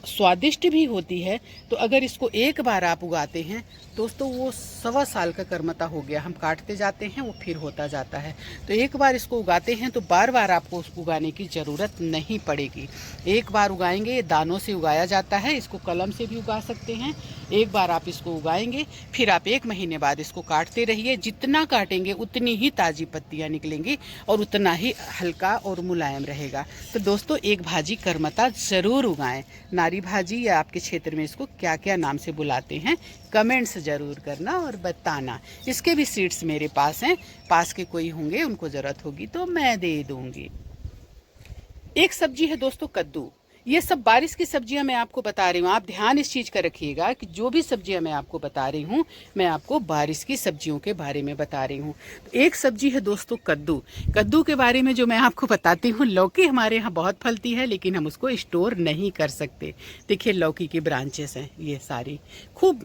स्वादिष्ट भी होती है। तो अगर इसको एक बार आप उगाते हैं दोस्तों, वो 1.25 साल का करमता हो गया। हम काटते जाते हैं, वो फिर होता जाता है। तो एक बार इसको उगाते हैं तो बार बार आपको उसको उगाने की ज़रूरत नहीं पड़ेगी। एक बार उगाएंगे, ये दानों से उगाया जाता है। इसको कलम से भी उगा सकते हैं। एक बार आप इसको उगाएंगे, फिर आप 1 महीने बाद इसको काटते रहिए। जितना काटेंगे उतनी ही ताज़ी पत्तियाँ निकलेंगी और उतना ही हल्का और मुलायम रहेगा। तो दोस्तों एक भाजी करमता ज़रूर उगाएं। नारी भाजी, या आपके क्षेत्र में इसको क्या क्या नाम से बुलाते हैं, कमेंट्स ज़रूर करना और बताना। इसके भी सीड्स मेरे पास हैं, पास के कोई होंगे उनको ज़रूरत होगी तो मैं दे दूँगी। एक सब्जी है दोस्तों कद्दू। ये सब बारिश की सब्जियां मैं आपको बता रही हूँ। आप ध्यान इस चीज़ का रखिएगा कि जो भी सब्जियां मैं आपको बता रही हूँ, मैं आपको बारिश की सब्जियों के बारे में बता रही हूँ। तो एक सब्जी है दोस्तों कद्दू। कद्दू के बारे में जो मैं आपको बताती हूँ, लौकी हमारे यहाँ बहुत फलती है लेकिन हम उसको स्टोर नहीं कर सकते। देखिए लौकी की ब्रांचेस हैं ये सारी, खूब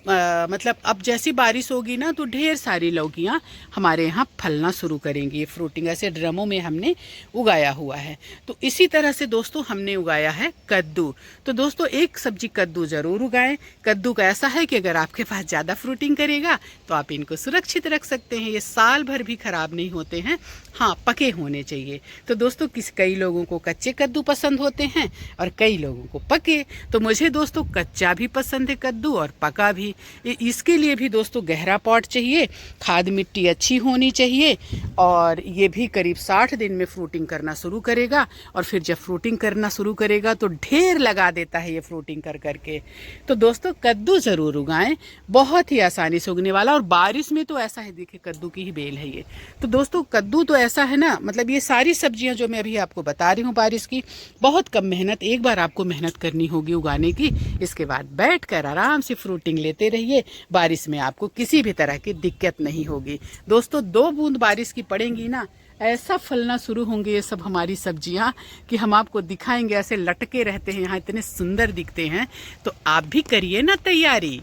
मतलब अब जैसी बारिश होगी ना तो ढेर सारी लौकियाँ हमारे यहाँ फलना शुरू करेंगी। ये फ्रूटिंग ऐसे ड्रमों में हमने उगाया हुआ है। तो इसी तरह से दोस्तों हमने उगाया है कद्दू। तो दोस्तों एक सब्जी कद्दू जरूर उगाएं। कद्दू का ऐसा है कि अगर आपके पास ज़्यादा फ्रूटिंग करेगा तो आप इनको सुरक्षित रख सकते हैं। ये साल भर भी खराब नहीं होते हैं, हाँ पके होने चाहिए। तो दोस्तों कई लोगों को कच्चे कद्दू पसंद होते हैं और कई लोगों को पके। तो मुझे दोस्तों कच्चा भी पसंद है कद्दू और पका भी। इसके लिए भी दोस्तों गहरा पॉट चाहिए, खाद मिट्टी अच्छी होनी चाहिए, और ये भी करीब 60 दिन में फ्रूटिंग करना शुरू करेगा। और फिर जब फ्रूटिंग करना शुरू करेगा तो ढेर लगा देता है ये फ्रूटिंग कर करके। तो दोस्तों कद्दू ज़रूर उगाएं, बहुत ही आसानी से उगने वाला। और बारिश में तो ऐसा है, देखिए कद्दू की ही बेल है ये। तो दोस्तों कद्दू तो ऐसा है ना, मतलब ये सारी सब्जियां जो मैं अभी आपको बता रही हूँ बारिश की, बहुत कम मेहनत, एक बार आपको मेहनत करनी होगी उगाने की। इसके बाद बैठकर आराम से फ्रूटिंग लेते रहिए। बारिश में आपको किसी भी तरह की दिक्कत नहीं होगी। दोस्तों 2 बूंद बारिश की पड़ेंगी ना, ऐसा फलना शुरू होंगे ये सब हमारी सब्जियां कि हम आपको दिखाएंगे। ऐसे लटके रहते हैं यहाँ, इतने सुंदर दिखते हैं। तो आप भी करिए ना तैयारी।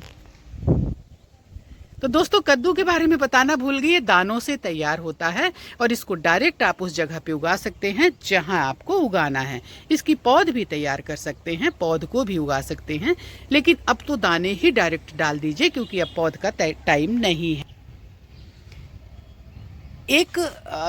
तो दोस्तों कद्दू के बारे में बताना भूल गई, ये दानों से तैयार होता है और इसको डायरेक्ट आप उस जगह पे उगा सकते हैं जहां आपको उगाना है। इसकी पौध भी तैयार कर सकते हैं, पौध को भी उगा सकते हैं, लेकिन अब तो दाने ही डायरेक्ट डाल दीजिए क्योंकि अब पौध का टाइम नहीं है। एक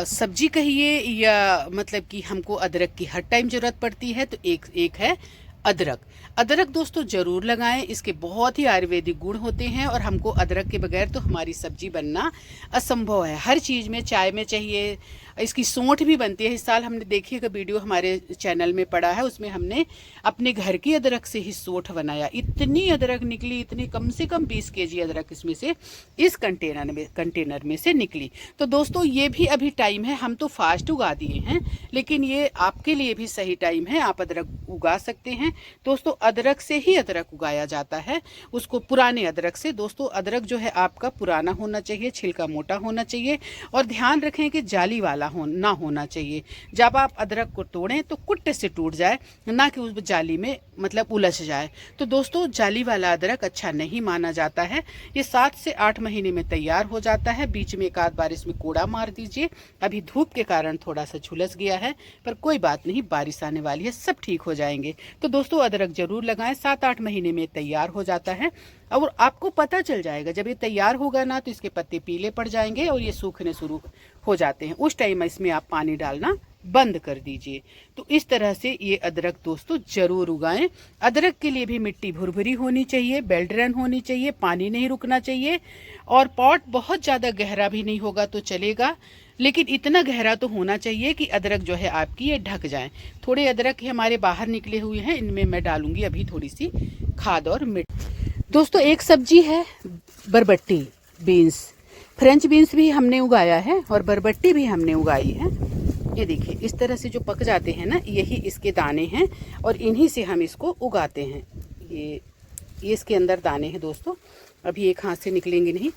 सब्जी कहिए या मतलब कि हमको अदरक की हर टाइम ज़रूरत पड़ती है, तो एक है अदरक। अदरक दोस्तों ज़रूर लगाएं, इसके बहुत ही आयुर्वेदिक गुण होते हैं और हमको अदरक के बगैर तो हमारी सब्जी बनना असंभव है। हर चीज़ में, चाय में चाहिए, इसकी सोंठ भी बनती है। इस साल हमने देखिएगा वीडियो हमारे चैनल में पड़ा है, उसमें हमने अपने घर की अदरक से ही सोंठ बनाया। इतनी अदरक निकली, इतनी कम से कम 20 केजी अदरक इसमें से इस कंटेनर में से निकली। तो दोस्तों ये भी अभी टाइम है, हम तो फास्ट उगा दिए हैं, लेकिन ये आपके लिए भी सही टाइम है, आप अदरक उगा सकते हैं। दोस्तों अदरक से ही अदरक उगाया जाता है, उसको पुराने अदरक से। दोस्तों अदरक जो है आपका पुराना होना चाहिए, छिलका मोटा होना चाहिए और ध्यान रखें कि जाली वाला ना होना चाहिए। जब आप अदरक को तोड़ें तो कुट्टे से टूट जाए, ना कि उस जाली में मतलब उलझ जाए। तो दोस्तों जाली वाला अदरक अच्छा नहीं माना जाता है। ये 7 से 8 महीने में तैयार हो जाता है। बीच में एक आध बार इसमें कोड़ा मार दीजिए। अभी धूप के कारण थोड़ा सा झुलस गया है, पर कोई बात नहीं, बारिश आने वाली है, सब ठीक हो जाएंगे। तो दोस्तों अदरक जरूर लगाएं, 7-8 महीने में तैयार हो जाता है और आपको पता चल जाएगा जब ये तैयार होगा ना, तो इसके पत्ते पीले पड़ जाएंगे और ये सूखने शुरू हो जाते हैं। उस टाइम इसमें आप पानी डालना बंद कर दीजिए। तो इस तरह से ये अदरक दोस्तों जरूर उगाएं। अदरक के लिए भी मिट्टी भुरभुरी होनी चाहिए, बेल ड्रेन होनी चाहिए, पानी नहीं रुकना चाहिए और पॉट बहुत ज़्यादा गहरा भी नहीं होगा तो चलेगा, लेकिन इतना गहरा तो होना चाहिए कि अदरक जो है आपकी ये ढक जाए। थोड़े अदरक हमारे बाहर निकले हुए हैं, इनमें मैं डालूंगी अभी थोड़ी सी खाद और मिट्टी। दोस्तों एक सब्जी है बरबट्टी बीन्स, फ्रेंच बीन्स भी हमने उगाया है और बरबट्टी भी हमने उगाई है। ये देखिए इस तरह से जो पक जाते हैं ना, यही इसके दाने हैं और इन्हीं से हम इसको उगाते हैं। ये इसके अंदर दाने हैं दोस्तों, अभी एक हाथ से निकलेंगे नहीं।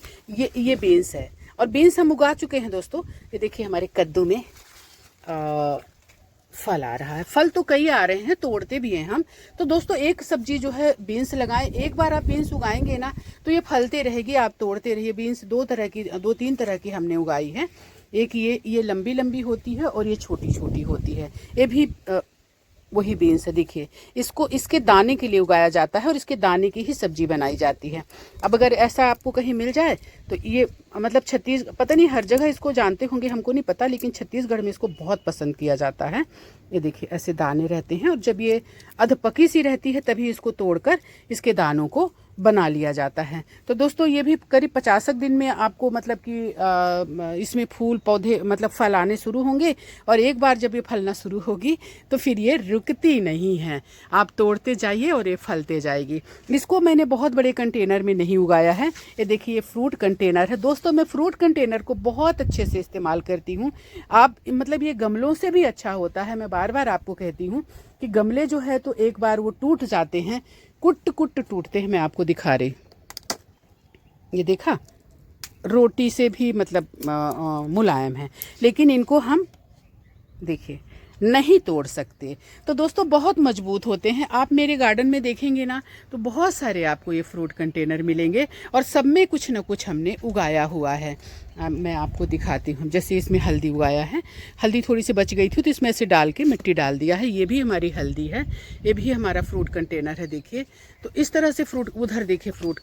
ये बीन्स है और बीन्स हम उगा चुके हैं दोस्तों। ये देखिए हमारे कद्दू में फल आ रहा है, फल तो कई आ रहे हैं, तोड़ते भी हैं हम। तो दोस्तों एक सब्जी जो है बीन्स लगाएं, एक बार आप बीन्स उगाएंगे ना तो ये फलते रहेगी, आप तोड़ते रहिए। बीन्स 2-3 तरह की हमने उगाई है। एक ये लंबी लंबी होती है और ये छोटी छोटी होती है। ये भी वही बीन्स है, देखिए इसको इसके दाने के लिए उगाया जाता है और इसके दाने की ही सब्जी बनाई जाती है। अब अगर ऐसा आपको कहीं मिल जाए तो ये मतलब पता नहीं हर जगह इसको जानते होंगे, हमको नहीं पता, लेकिन छत्तीसगढ़ में इसको बहुत पसंद किया जाता है। ये देखिए ऐसे दाने रहते हैं और जब ये अधपकी सी रहती है तभी इसको तोड़कर इसके दानों को बना लिया जाता है। तो दोस्तों ये भी करीब 50 दिन में आपको मतलब कि इसमें फूल पौधे मतलब फल आने शुरू होंगे और एक बार जब ये फलना शुरू होगी तो फिर ये रुकती नहीं है, आप तोड़ते जाइए और ये फलते जाएगी। इसको मैंने बहुत बड़े कंटेनर में नहीं उगाया है। ये देखिए ये फ्रूट कंटेनर है दोस्तों, मैं फ्रूट कंटेनर को बहुत अच्छे से इस्तेमाल करती हूँ। आप मतलब ये गमलों से भी अच्छा होता है। मैं बार बार आपको कहती हूँ कि गमले जो है तो एक बार वो टूट जाते हैं, कुट कुट टूटते हैं। मैं आपको दिखा रही, ये देखा, रोटी से भी मतलब मुलायम है, लेकिन इनको हम देखिए नहीं तोड़ सकते। तो दोस्तों बहुत मजबूत होते हैं। आप मेरे गार्डन में देखेंगे ना तो बहुत सारे आपको ये फ्रूट कंटेनर मिलेंगे और सब में कुछ ना कुछ हमने उगाया हुआ है। मैं आपको दिखाती हूँ। जैसे इसमें हल्दी उगाया है, हल्दी थोड़ी सी बच गई थी तो इसमें ऐसे डाल के मिट्टी डाल दिया है। ये भी हमारी हल्दी है, ये भी हमारा फ्रूट कंटेनर है। देखिए तो इस तरह से फ्रूट, उधर देखिए फ्रूट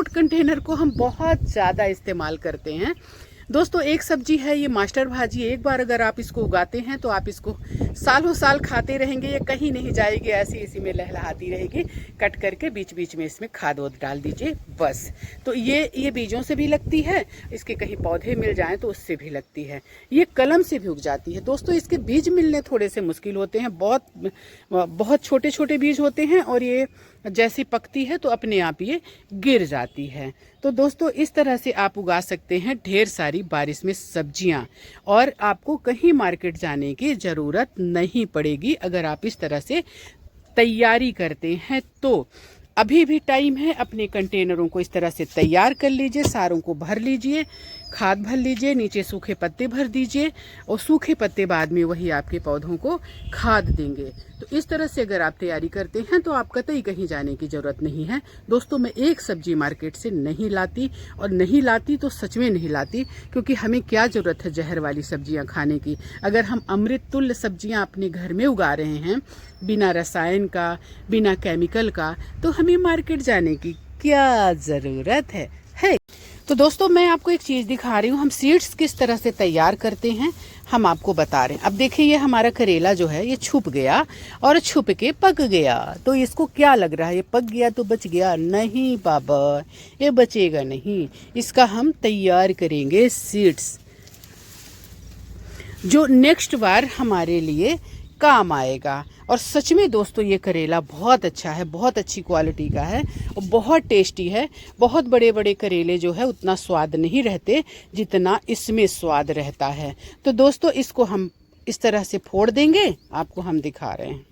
कंटेनर को हम बहुत ज़्यादा इस्तेमाल करते हैं। दोस्तों एक सब्जी है ये मास्टर भाजी, एक बार अगर आप इसको उगाते हैं तो आप इसको सालों साल खाते रहेंगे, ये कहीं नहीं जाएगी, ऐसी इसी में लहलहाती रहेगी। कट करके बीच बीच में इसमें खाद वाद डाल दीजिए बस। तो ये बीजों से भी लगती है, इसके कहीं पौधे मिल जाएं तो उससे भी लगती है, ये कलम से भी उग जाती है। दोस्तों इसके बीज मिलने थोड़े से मुश्किल होते हैं, बहुत छोटे छोटे बीज होते हैं और ये जैसी पकती है तो अपने आप ये गिर जाती है। तो दोस्तों इस तरह से आप उगा सकते हैं ढेर सारी बारिश में सब्जियां और आपको कहीं मार्केट जाने की ज़रूरत नहीं पड़ेगी अगर आप इस तरह से तैयारी करते हैं। तो अभी भी टाइम है, अपने कंटेनरों को इस तरह से तैयार कर लीजिए, सारों को भर लीजिए, खाद भर लीजिए, नीचे सूखे पत्ते भर दीजिए और सूखे पत्ते बाद में वही आपके पौधों को खाद देंगे। तो इस तरह से अगर आप तैयारी करते हैं तो आप कतई कहीं जाने की ज़रूरत नहीं है। दोस्तों, मैं एक सब्जी मार्केट से नहीं लाती, और नहीं लाती तो सच में नहीं लाती, क्योंकि हमें क्या ज़रूरत है जहर वाली सब्जियां खाने की। अगर हम अमृत तुल्य सब्जियां अपने घर में उगा रहे हैं बिना रसायन का, बिना केमिकल का, तो हमें मार्केट जाने की क्या ज़रूरत है। तो दोस्तों, मैं आपको एक चीज़ दिखा रही हूँ, हम सीड्स किस तरह से तैयार करते हैं हम आपको बता रहे हैं। अब देखिए, ये हमारा करेला जो है ये छुप गया और छुप के पक गया। तो इसको क्या लग रहा है, ये पक गया तो बच गया? नहीं बाबा, ये बचेगा नहीं। इसका हम तैयार करेंगे सीड्स, जो नेक्स्ट बार हमारे लिए काम आएगा। और सच में दोस्तों, ये करेला बहुत अच्छा है, बहुत अच्छी क्वालिटी का है और बहुत टेस्टी है। बहुत बड़े बड़े करेले जो है उतना स्वाद नहीं रहते जितना इसमें स्वाद रहता है। तो दोस्तों, इसको हम इस तरह से फोड़ देंगे, आपको हम दिखा रहे हैं।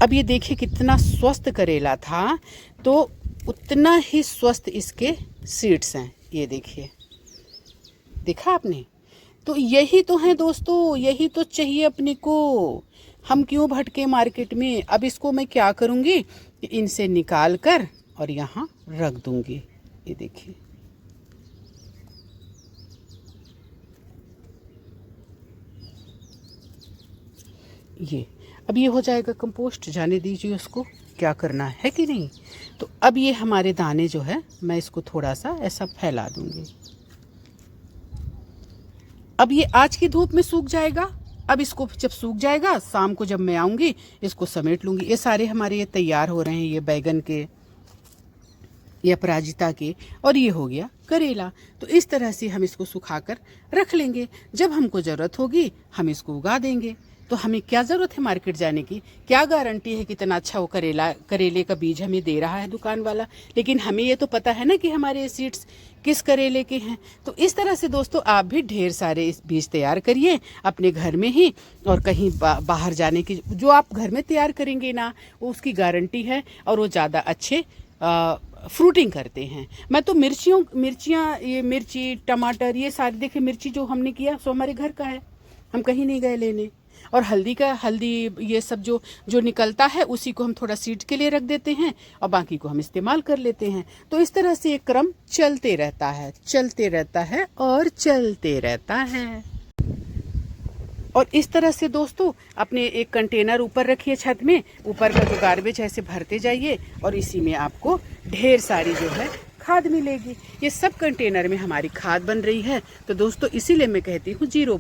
अब ये देखिए कितना स्वस्थ करेला था, तो उतना ही स्वस्थ इसके सीड्स हैं। ये देखिए, देखा आपने? तो यही तो है दोस्तों, यही तो चाहिए अपने को। हम क्यों भटके मार्केट में? अब इसको मैं क्या करूँगी, इनसे निकाल कर और यहाँ रख दूँगी। ये देखिए, ये अब ये हो जाएगा कंपोस्ट, जाने दीजिए उसको, क्या करना है कि नहीं। तो अब ये हमारे दाने जो है, मैं इसको थोड़ा सा ऐसा फैला दूँगी। अब ये आज की धूप में सूख जाएगा। अब इसको जब सूख जाएगा, शाम को जब मैं आऊँगी इसको समेट लूँगी। ये सारे हमारे ये तैयार हो रहे हैं, ये बैगन के, ये अपराजिता के, और ये हो गया करेला। तो इस तरह से हम इसको सुखाकर रख लेंगे। जब हमको ज़रूरत होगी हम इसको उगा देंगे। तो हमें क्या ज़रूरत है मार्केट जाने की? क्या गारंटी है कितना अच्छा वो करेले का बीज हमें दे रहा है दुकान वाला? लेकिन हमें ये तो पता है ना कि हमारे सीड्स किस करेले के हैं। तो इस तरह से दोस्तों, आप भी ढेर सारे इस बीज तैयार करिए अपने घर में ही, और कहीं बाहर जाने की, जो आप घर में तैयार करेंगे ना, वो उसकी गारंटी है और वो ज़्यादा अच्छे फ्रूटिंग करते हैं। मैं तो मिर्चियाँ, ये मिर्ची, टमाटर, ये सारी, देखिए मिर्ची जो हमने किया सो हमारे घर का है, हम कहीं नहीं गए लेने। और हल्दी ये सब जो निकलता है उसी को हम थोड़ा सीड के लिए रख देते हैं और बाकी को हम इस्तेमाल कर लेते हैं। तो इस तरह से एक क्रम चलते रहता है, चलते रहता है और चलते रहता है। और इस तरह से दोस्तों, अपने एक कंटेनर ऊपर रखिए छत में, ऊपर का जो गार्बेज है ऐसे भरते जाइए और इसी में आपको ढेर सारी जो है खाद मिलेगी। ये सब कंटेनर में हमारी खाद बन रही है। तो दोस्तों, इसीलिए मैं कहती हूँ जीरो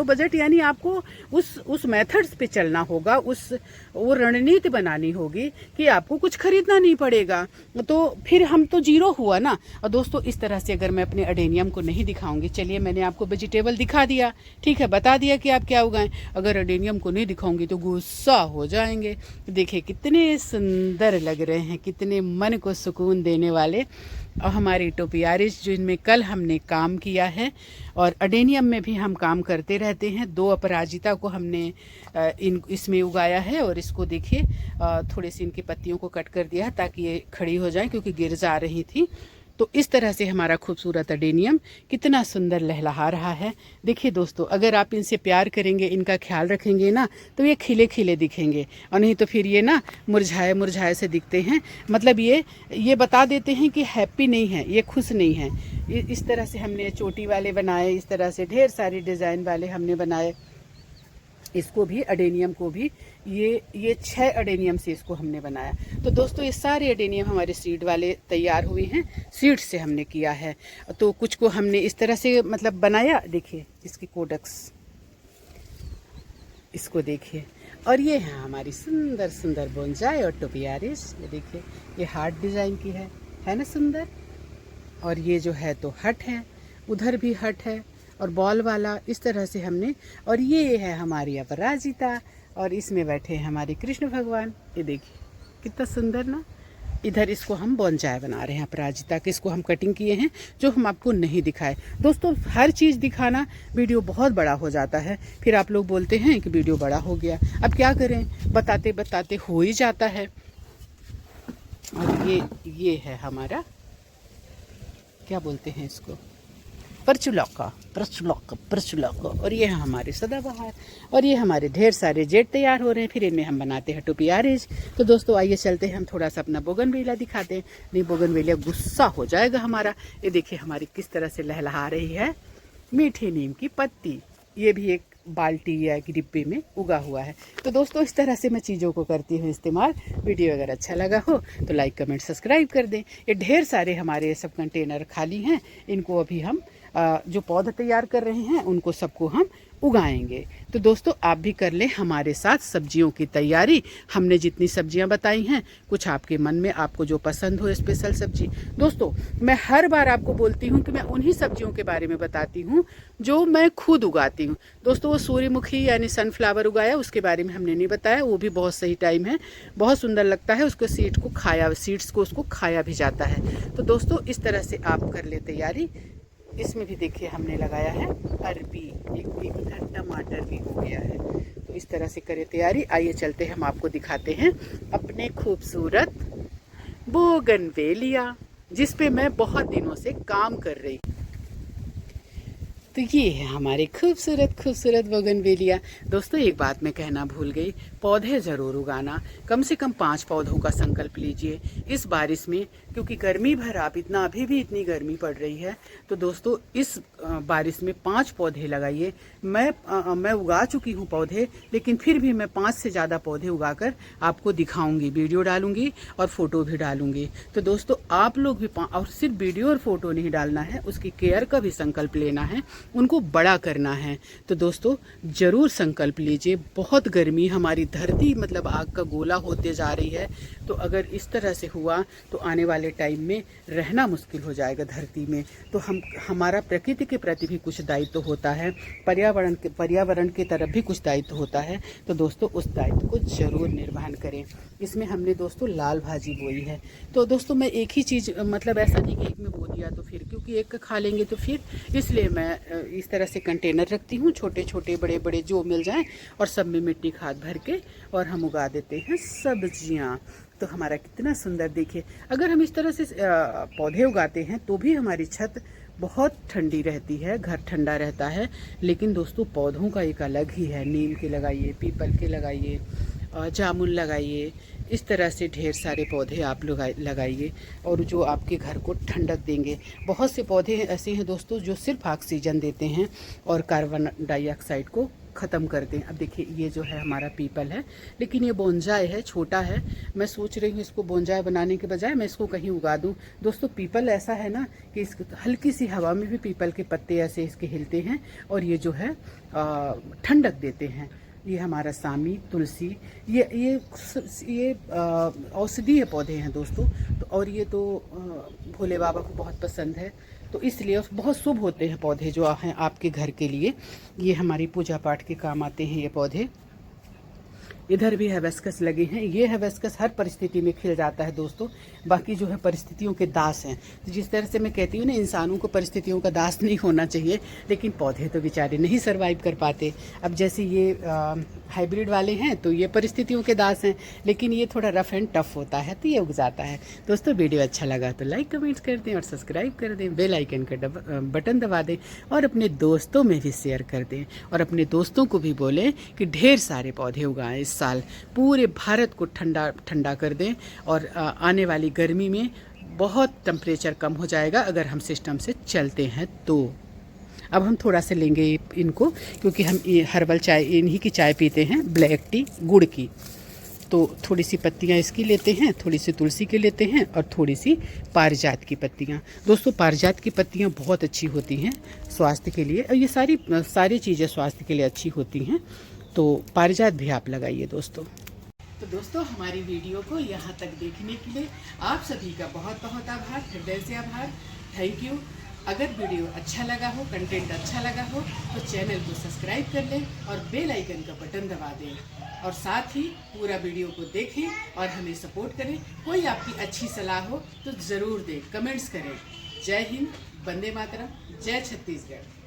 बजट यानी आपको उस मेथड्स पे चलना होगा, वो रणनीति बनानी होगी कि आपको कुछ खरीदना नहीं पड़ेगा। तो फिर हम तो जीरो हुआ ना। और दोस्तों, इस तरह से अगर मैं अपने अडेनियम को नहीं दिखाऊंगी, चलिए मैंने आपको वेजिटेबल दिखा दिया, ठीक है, बता दिया कि आप क्या उगाएं। अगर अडेनियम को नहीं दिखाऊंगी तो गुस्सा हो जाएंगे। देखिए कितने सुंदर लग रहे हैं, कितने मन को सुकून देने वाले। और हमारी टोपियारिस जो इनमें कल हमने काम किया है, और अडेनियम में भी हम काम करते रहते हैं। 2 अपराजिता को हमने इसमें उगाया है, और इसको देखिए थोड़ी सी इनकी पत्तियों को कट कर दिया है ताकि ये खड़ी हो जाए, क्योंकि गिर जा रही थी। तो इस तरह से हमारा खूबसूरत अडेनियम कितना सुंदर लहलहा रहा है। देखिए दोस्तों, अगर आप इनसे प्यार करेंगे, इनका ख्याल रखेंगे ना, तो ये खिले खिले दिखेंगे, और नहीं तो फिर ये ना मुरझाए मुरझाए से दिखते हैं। मतलब ये बता देते हैं कि हैप्पी नहीं है, ये खुश नहीं है। इस तरह से हमने चोटी वाले बनाए, इस तरह से ढेर सारी डिज़ाइन वाले हमने बनाए। इसको भी, अडेनियम को भी, ये 6 अडेनियम से इसको हमने बनाया। तो दोस्तों, ये सारे अडेनियम हमारे सीड वाले तैयार हुए हैं, सीड से हमने किया है। तो कुछ को हमने इस तरह से मतलब बनाया, देखिए इसकी कोडक्स, इसको देखिए। और ये है हमारी सुंदर सुंदर बोनसाई और टोपियारिस। ये देखिए, ये हार्ट डिज़ाइन की है ना सुंदर। और ये जो है तो हट है, उधर भी हट है, और बॉल वाला इस तरह से हमने। और ये है हमारी अपराजिता, और इसमें बैठे हैं हमारे कृष्ण भगवान। ये देखिए कितना सुंदर ना। इधर इसको हम बोनसाई बना रहे हैं अपराजिता के, इसको हम कटिंग किए हैं, जो हम आपको नहीं दिखाए। दोस्तों, हर चीज़ दिखाना वीडियो बहुत बड़ा हो जाता है, फिर आप लोग बोलते हैं कि वीडियो बड़ा हो गया। अब क्या करें, बताते बताते हो ही जाता है। और ये है हमारा, क्या बोलते हैं इसको, परचुलौका, परचुलौका। और ये है हमारे सदाबहार, और ये हमारे ढेर सारे जेट तैयार हो रहे हैं। फिर इनमें हम बनाते हैं टोपियारीज। तो दोस्तों आइए चलते हैं, हम थोड़ा सा अपना बोगनवेलिया दिखाते हैं। नहीं, बोगनवेलिया गुस्सा हो जाएगा हमारा। ये देखिए हमारी किस तरह से लहलहा रही है मीठी नीम की पत्ती। ये भी एक बाल्टी या एक डिब्बे में उगा हुआ है। तो दोस्तों इस तरह से मैं चीज़ों को करती हूँ इस्तेमाल। वीडियो अगर अच्छा लगा हो तो लाइक कमेंट सब्सक्राइब कर दें। ये ढेर सारे हमारे ये सब कंटेनर खाली हैं, इनको अभी हम जो पौधा तैयार कर रहे हैं उनको सबको हम उगाएंगे। तो दोस्तों आप भी कर लें हमारे साथ सब्जियों की तैयारी। हमने जितनी सब्जियां बताई हैं, कुछ आपके मन में आपको जो पसंद हो स्पेशल सब्जी। दोस्तों मैं हर बार आपको बोलती हूं कि मैं उन्हीं सब्जियों के बारे में बताती हूं जो मैं खुद उगाती हूं। दोस्तों वो सूर्यमुखी यानी सनफ्लावर उगाया, उसके बारे में हमने नहीं बताया। वो भी बहुत सही टाइम है, बहुत सुंदर लगता है। उसको सीड्स को उसको खाया भी जाता है। तो दोस्तों इस तरह से आप कर ले तैयारी। इसमें भी देखिए हमने लगाया है अरबी, एक उधर टमाटर भी हो गया है। तो इस तरह से करें तैयारी। आइए चलते हैं, हम आपको दिखाते हैं अपने खूबसूरत बोगनवेलिया, जिस पे मैं बहुत दिनों से काम कर रही हूँ। तो ये है हमारे खूबसूरत बोगनवेलिया। दोस्तों एक बात मैं कहना भूल गई, पौधे ज़रूर उगाना। कम से कम 5 पौधों का संकल्प लीजिए इस बारिश में, क्योंकि गर्मी भर आप इतना, अभी भी इतनी गर्मी पड़ रही है। तो दोस्तों इस बारिश में 5 पौधे लगाइए। मैं उगा चुकी हूँ पौधे, लेकिन फिर भी मैं 5 से ज़्यादा पौधे उगाकर आपको दिखाऊंगी, वीडियो डालूंगी और फोटो भी डालूंगी। तो दोस्तों आप लोग भी, और सिर्फ वीडियो और फोटो नहीं डालना है, उसकी केयर का भी संकल्प लेना है, उनको बड़ा करना है। तो दोस्तों जरूर संकल्प लीजिए। बहुत गर्मी, हमारी धरती मतलब आग का गोला होते जा रही है। तो अगर इस तरह से हुआ तो आने वाले टाइम में रहना मुश्किल हो जाएगा धरती में। तो हमारा प्रकृति के प्रति भी कुछ दायित्व होता है, पर्यावरण की तरफ भी कुछ दायित्व होता है। तो दोस्तों उस दायित्व को जरूर निर्वहन करें। इसमें हमने दोस्तों लाल भाजी बोई है। तो दोस्तों मैं एक ही चीज़, मतलब ऐसा नहीं कि एक में बो दिया तो फिर, क्योंकि एक का खा लेंगे तो फिर, इसलिए मैं इस तरह से कंटेनर रखती हूँ, छोटे छोटे बड़े बड़े जो मिल जाएं, और सब में मिट्टी खाद भर के और हम उगा देते हैं सब्जियाँ। तो हमारा कितना सुंदर, देखिए अगर हम इस तरह से पौधे उगाते हैं तो भी हमारी छत बहुत ठंडी रहती है, घर ठंडा रहता है। लेकिन दोस्तों पौधों का एक अलग ही है। नीम के लगाइए, पीपल के लगाइए, जामुन लगाइए, इस तरह से ढेर सारे पौधे आप लगाइए, और जो आपके घर को ठंडक देंगे। बहुत से पौधे ऐसे हैं दोस्तों जो सिर्फ ऑक्सीजन देते हैं और कार्बन डाइऑक्साइड को ख़त्म करते हैं। अब देखिए ये जो है हमारा पीपल है, लेकिन ये बोनजाई है, छोटा है। मैं सोच रही हूँ इसको बोनजाई बनाने के बजाय मैं इसको कहीं उगा दूँ। दोस्तों पीपल ऐसा है ना कि इसको हल्की सी हवा में भी पीपल के पत्ते ऐसे इसके हिलते हैं, और ये जो है ठंडक देते हैं। ये हमारा सामी, तुलसी, ये औषधीय पौधे हैं दोस्तों। तो और ये तो भोले बाबा को बहुत पसंद है, तो इसलिए बहुत शुभ होते हैं पौधे जो हैं आपके घर के लिए। ये हमारी पूजा पाठ के काम आते हैं ये पौधे। इधर भी हिबिस्कस लगे हैं। ये हिबिस्कस हर परिस्थिति में खिल जाता है दोस्तों। बाकी जो है परिस्थितियों के दास हैं। तो जिस तरह से मैं कहती हूँ ना, इंसानों को परिस्थितियों का दास नहीं होना चाहिए, लेकिन पौधे तो बेचारे नहीं सर्वाइव कर पाते। अब जैसे ये हाइब्रिड वाले हैं तो ये परिस्थितियों के दास हैं, लेकिन ये थोड़ा रफ एंड टफ होता है, तो ये उग जाता है। दोस्तों वीडियो अच्छा लगा तो लाइक कमेंट्स कर दें और सब्सक्राइब कर दें, बेल आइकन का बटन दबा दें, और अपने दोस्तों में भी शेयर कर दें, और अपने दोस्तों को भी बोलें कि ढेर सारे पौधे उगाएं। इस साल पूरे भारत को ठंडा कर दें, और आने वाली गर्मी में बहुत टेम्परेचर कम हो जाएगा अगर हम सिस्टम से चलते हैं तो। अब हम थोड़ा सा लेंगे इनको, क्योंकि हम हर्बल चाय, इन्हीं की चाय पीते हैं, ब्लैक टी गुड़ की। तो थोड़ी सी पत्तियां इसकी लेते हैं, थोड़ी सी तुलसी की लेते हैं, और थोड़ी सी पारिजात की पत्तियां। दोस्तों पारिजात की पत्तियां बहुत अच्छी होती हैं स्वास्थ्य के लिए, और ये सारी चीज़ें स्वास्थ्य के लिए अच्छी होती हैं। तो पारिजात भी आप लगाइए दोस्तों। तो दोस्तों हमारी वीडियो को यहाँ तक देखने के लिए आप सभी का बहुत बहुत आभार, हृदय से आभार, थैंक यू। अगर वीडियो अच्छा लगा हो, कंटेंट अच्छा लगा हो, तो चैनल को सब्सक्राइब कर लें और बेल आइकन का बटन दबा दें, और साथ ही पूरा वीडियो को देखें और हमें सपोर्ट करें। कोई आपकी अच्छी सलाह हो तो ज़रूर दें, कमेंट्स करें। जय हिंद, वंदे मातरम, जय छत्तीसगढ़।